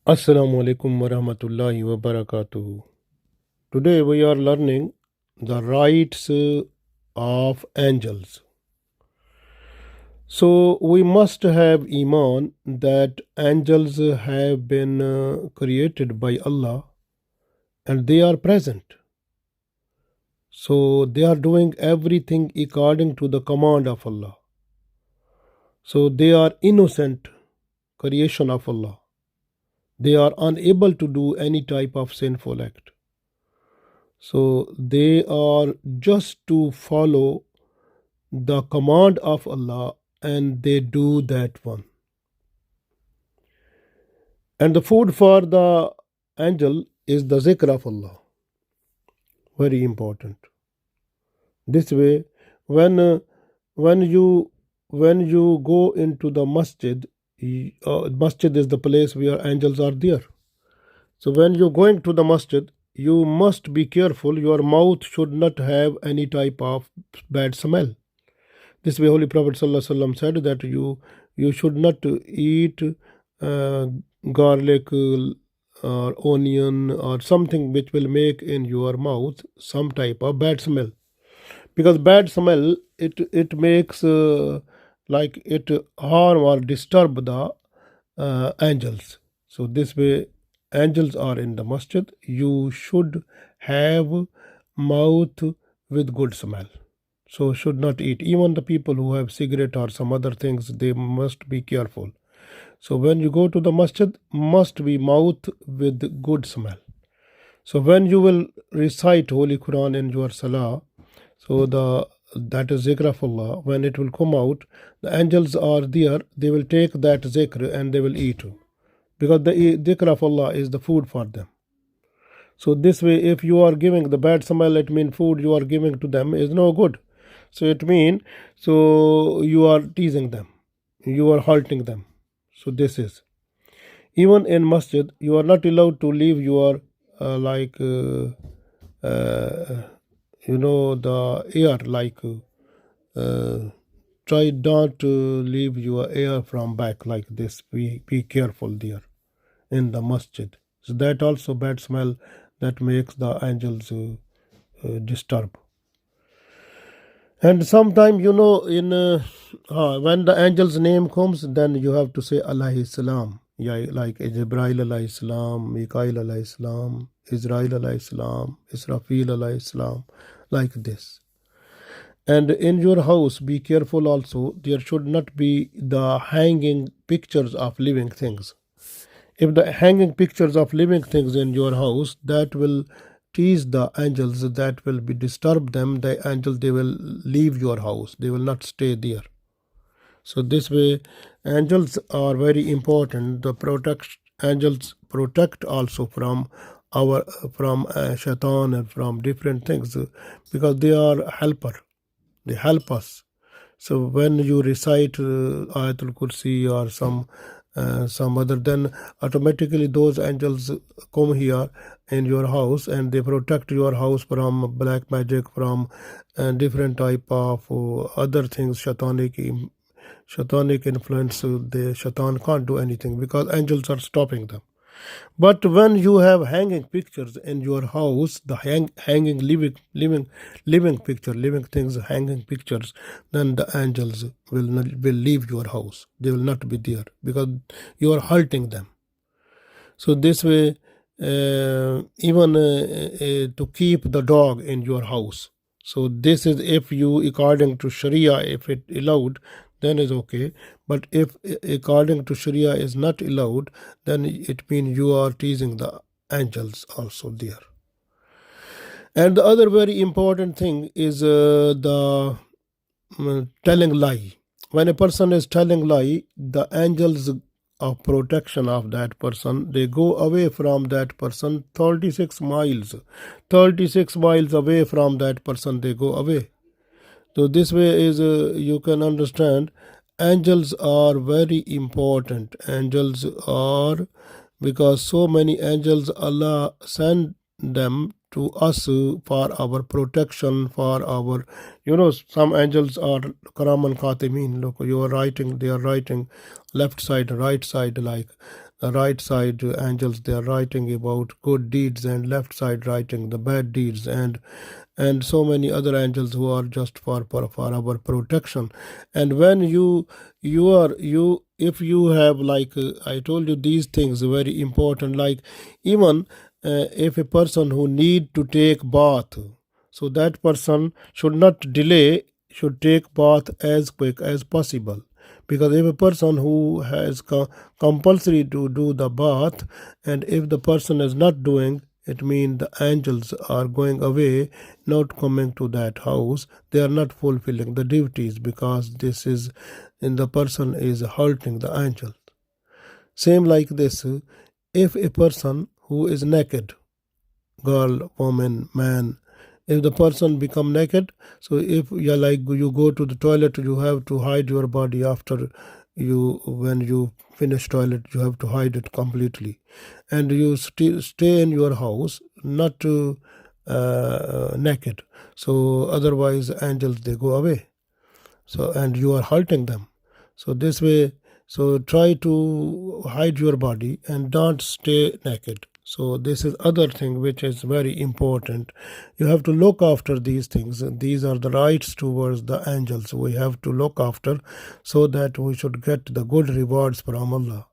Assalamu alaikum wa rahmatullahi wa barakatuh. Today we are learning the rights of angels. So we must have iman that angels have been created by Allah and they are present. So they are doing everything according to the command of Allah. So they are innocent creation of Allah. They are unable to do any type of sinful act. So they are just to follow the command of Allah and they do that one. And the food for the angel is the zikr of Allah. Very important. This way, when uh, when you when you go into the masjid, masjid is the place where angels are there. So when you're going to the masjid, you must be careful. Your mouth should not have any type of bad smell. This way, Holy Prophet ﷺ said that you should not eat uh, garlic or onion or something which will make in your mouth some type of bad smell. Because bad smell it makes like it harm or disturb the angels. So this way, angels are in the masjid. You should have mouth with good smell. So should not eat. Even the people who have cigarette or some other things, they must be careful. So when you go to the masjid, must be mouth with good smell. So when you will recite Holy Quran in your salah, so that is zikr of Allah. When it will come out, the angels are there. They will take that zikr and they will eat, because the zikr of Allah is the food for them. So this way, if you are giving the bad smell, it means food you are giving to them is no good. So it means, so you are teasing them, you are hurting them. So this is, even in masjid, you are not allowed to leave your like the air, like try not to leave your air from back like this. Be careful there in the masjid. So that also bad smell that makes the angels disturb. And sometimes, in when the angel's name comes, then you have to say alayhi salam. Yeah, like Jibril alayhi salam, Mikail alayhi salam, Israel alayhi salam, Israfil alayhi salam, like this. And in your house, be careful also. There should not be the hanging pictures of living things. If the hanging pictures of living things in your house, that will tease the angels, that will be disturb them. The angels, they will leave your house, they will not stay there. So this way, angels are very important. The protect angels protect also from our from shaitan and from different things, because they are helper. They help us. So when you recite Ayatul Kursi or some other, then automatically those angels come here in your house and they protect your house from black magic, from different type of other things, satanic influence. The shaitan can't do anything because angels are stopping them. But when you have hanging pictures in your house, the hanging living picture, living things, hanging pictures, then the angels will leave your house. They will not be there because you are hurting them. So this way, even to keep the dog in your house. So this is, if you, according to Sharia, if it allowed, then is okay. But if according to Sharia is not allowed, then it means you are teasing the angels also there. And the other very important thing is the telling lie. When a person is telling lie, the angels of protection of that person, they go away from that person 36 miles. 36 miles away from that person, they go away. So this way is, you can understand, angels are very important. Angels are, because so many angels Allah send them to us for our protection, for our, some angels are Karaman Katimin. Look, you are writing, they are writing left side, right side, like right side angels, they are writing about good deeds, and left side writing the bad deeds, and so many other angels who are just for our protection. And when you if you have like I told you, these things are very important. Like even if a person who need to take bath, so that person should not delay, should take bath as quick as possible. Because if a person who has compulsory to do the bath, and if the person is not doing, it means the angels are going away, not coming to that house. They are not fulfilling the duties, because this is, and the person is hurting the angel. Same like this, if a person who is naked, girl, woman, man, if the person become naked, so if you like you go to the toilet, you have to hide your body. After you, when you finish toilet, you have to hide it completely, and you still stay in your house, not to naked. So otherwise angels, they go away, so and you are hurting them. So this way, so try to hide your body and don't stay naked. So this is other thing which is very important. You have to look after these things. These are the rights towards the angels we have to look after, so that we should get the good rewards from Allah.